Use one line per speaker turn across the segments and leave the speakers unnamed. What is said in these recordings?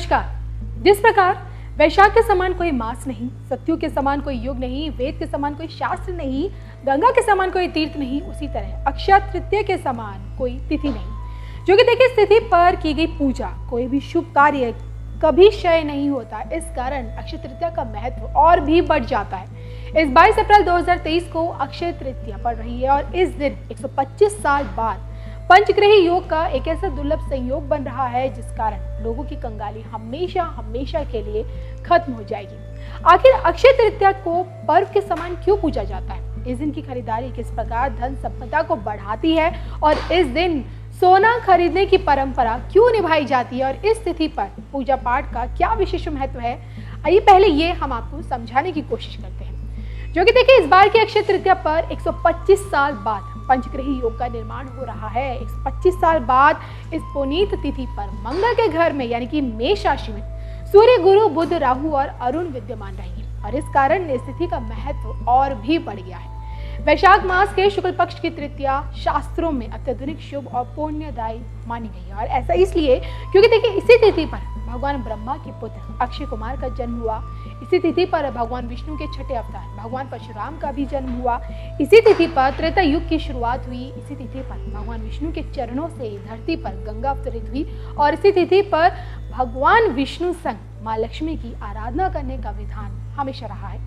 नमस्कार। जिस प्रकार वैशाख के समान कोई मास नहीं, सत्यु के समान कोई युग नहीं, वेद के समान कोई शास्त्र नहीं, गंगा के समान कोई तीर्थ नहीं, उसी तरह अक्षय तृतीया के समान कोई तिथि नहीं, जो कि देखिए इस तिथि पर की गई पूजा, कोई भी शुभ कार्य कभी क्षय नहीं होता। इस कारण अक्षय तृतीया का महत्व और भी बढ़ जाता है। इस 22 अप्रैल 2023 को अक्षय तृतीया पड़ रही है और इस दिन 125 साल बाद पंचग्रही योग का एक ऐसा दुर्लभ संयोग बन रहा है जिस कारण लोगों की कंगाली हमेशा हमेशा के लिए खत्म हो जाएगी। आखिर अक्षय तृतीया को पर्व के समान क्यों पूजा जाता है? इस दिन की खरीदारी किस प्रकार धन संपदा को बढ़ाती है और इस दिन सोना खरीदने की परंपरा क्यों निभाई जाती है और इस तिथि पर पूजा पाठ का क्या विशेष महत्व है, आइए पहले ये हम आपको समझाने की कोशिश करते हैं। जो कि देखिए इस बार की अक्षय तृतीया पर 125 साल बाद पंचग्रही योग का निर्माण हो रहा है। 125 साल बाद इस पुनीत तिथि पर मंगल के घर में यानी कि मेष राशि में सूर्य, गुरु, बुध, राहु और अरुण विद्यमान रहेंगे और इस कारण इस तिथि का महत्व और भी बढ़ गया है। वैशाख मास के शुक्ल पक्ष की तृतीया शास्त्रों में अत्यधिक शुभ और पुण्यदायी मानी गई है और ऐसा इसलिए क्योंकि देखिए इसी तिथि पर भगवान ब्रह्मा के पुत्र अक्षय कुमार का जन्म हुआ। इसी तिथि पर भगवान विष्णु के छठे अवतार भगवान परशुराम का भी जन्म हुआ। इसी तिथि पर त्रेता युग की शुरुआत हुई। इसी तिथि पर भगवान विष्णु के चरणों से धरती पर गंगा अवतरित हुई और इसी तिथि पर भगवान विष्णु संग माँ लक्ष्मी की आराधना करने का विधान हमेशा रहा है।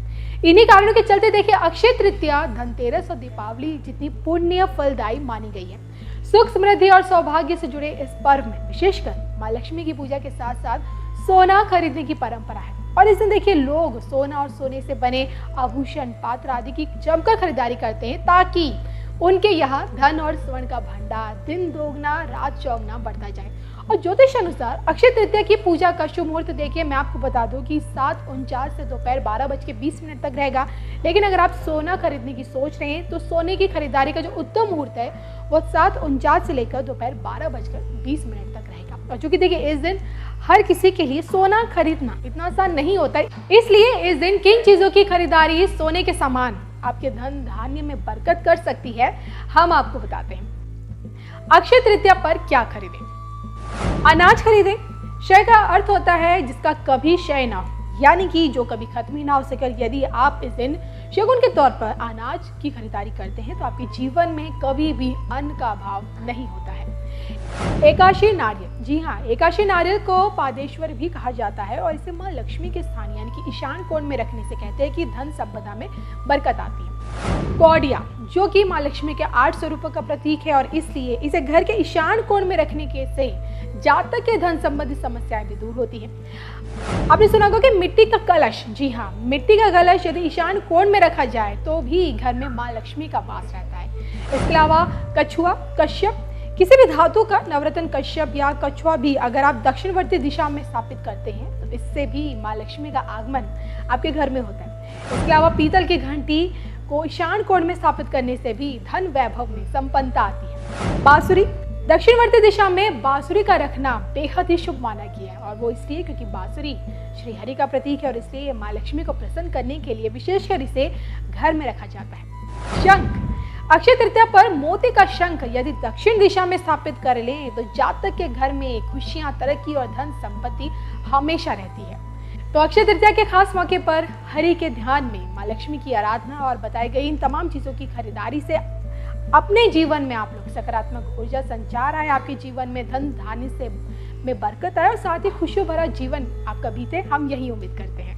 इन्हीं कारणों के चलते देखिए अक्षय तृतीया, धनतेरस और दीपावली जितनी पुण्य फलदायी मानी गई है। सुख, समृद्धि और सौभाग्य से जुड़े इस पर्व में विशेषकर माँ लक्ष्मी की पूजा के साथ साथ सोना खरीदने की परंपरा है और इस दिन देखिए लोग सोना और सोने से बने आभूषण, पात्र आदि की जमकर खरीदारी करते हैं ताकि उनके यहाँ धन और स्वर्ण का भंडार दिन दोगुना रात चौगुना बढ़ता जाए। और ज्योतिष अनुसार अक्षय तृतीया की पूजा का शुभ मुहूर्त देखिए मैं आपको बता दूं कि 7:49 से दोपहर 12:20 तक रहेगा। लेकिन अगर आप सोना खरीदने की सोच रहे हैं तो सोने की खरीदारी का जो उत्तम मुहूर्त है वो 7:49 से लेकर दोपहर 12:20 तक रहेगा। और चूंकि देखिए इस दिन हर किसी के लिए सोना खरीदना इतना आसान नहीं होता है, इसलिए इस दिन किन चीजों की खरीदारी सोने के समान आपके धन धान्य में बरकत कर सकती है हम आपको बताते हैं। अक्षय तृतीया पर क्या खरीदें? अनाज खरीदें। क्षय का अर्थ होता है जिसका कभी क्षय ना हो, यानी कि जो कभी खत्म ही ना हो सके। यदि आप इस दिन शगुन के तौर पर अनाज की खरीदारी करते हैं तो आपके जीवन में कभी भी अन्न का अभाव नहीं होता है। एकादशी नारियल, जी हाँ, एकादशी नारियल को पादेश्वर भी कहा जाता है और इसे माँ लक्ष्मी के स्थान यानी कि ईशान कोण में रखने से कहते हैं कि धन संपदा में बरकत आती है। कौड़िया, जो कि माँ लक्ष्मी के 8 स्वरूपों का प्रतीक है और इसलिए इसे घर के ईशान कोण में रखने के से जातक के धन संबंधी समस्याएं भी दूर होती हैं। आपने सुना होगा कि मिट्टी का कलश, जी हाँ, मिट्टी का कलश यदि ईशान कोण में रखा जाए तो भी घर में माँ लक्ष्मी का वास रहता है। इसके अलावा कछुआ, कश्यप, किसी भी धातु का नवरत्न कश्यप या कछुआ भी अगर आप दक्षिणवर्ती दिशा में स्थापित करते हैं तो इससे भी माँ लक्ष्मी का आगमन आपके घर में होता है। इसके अलावा पीतल की घंटी को ईशान कोण में स्थापित करने से भी धन वैभव में संपन्नता आती है। बांसुरी, दक्षिणवर्ती दिशा में बांसुरी का रखना बेहद ही शुभ माना गया है और वो इसलिए क्योंकि बांसुरी श्री हरि का प्रतीक है और इसलिए माँ लक्ष्मी को प्रसन्न करने के लिए विशेषकर इसे घर में रखा जाता है। शंख, अक्षय तृतीया पर मोती का शंख यदि दक्षिण दिशा में स्थापित कर लें तो जातक के घर में खुशियां, तरक्की और धन संपत्ति हमेशा रहती है। तो अक्षय तृतीया के खास मौके पर हरि के ध्यान में माँ लक्ष्मी की आराधना और बताई गई इन तमाम चीजों की खरीदारी से अपने जीवन में आप लोग सकारात्मक ऊर्जा संचार आए, आपके जीवन में धन धान्य से में बरकत आए और साथ ही खुशियों भरा जीवन आपका बीते, हम यही उम्मीद करते हैं।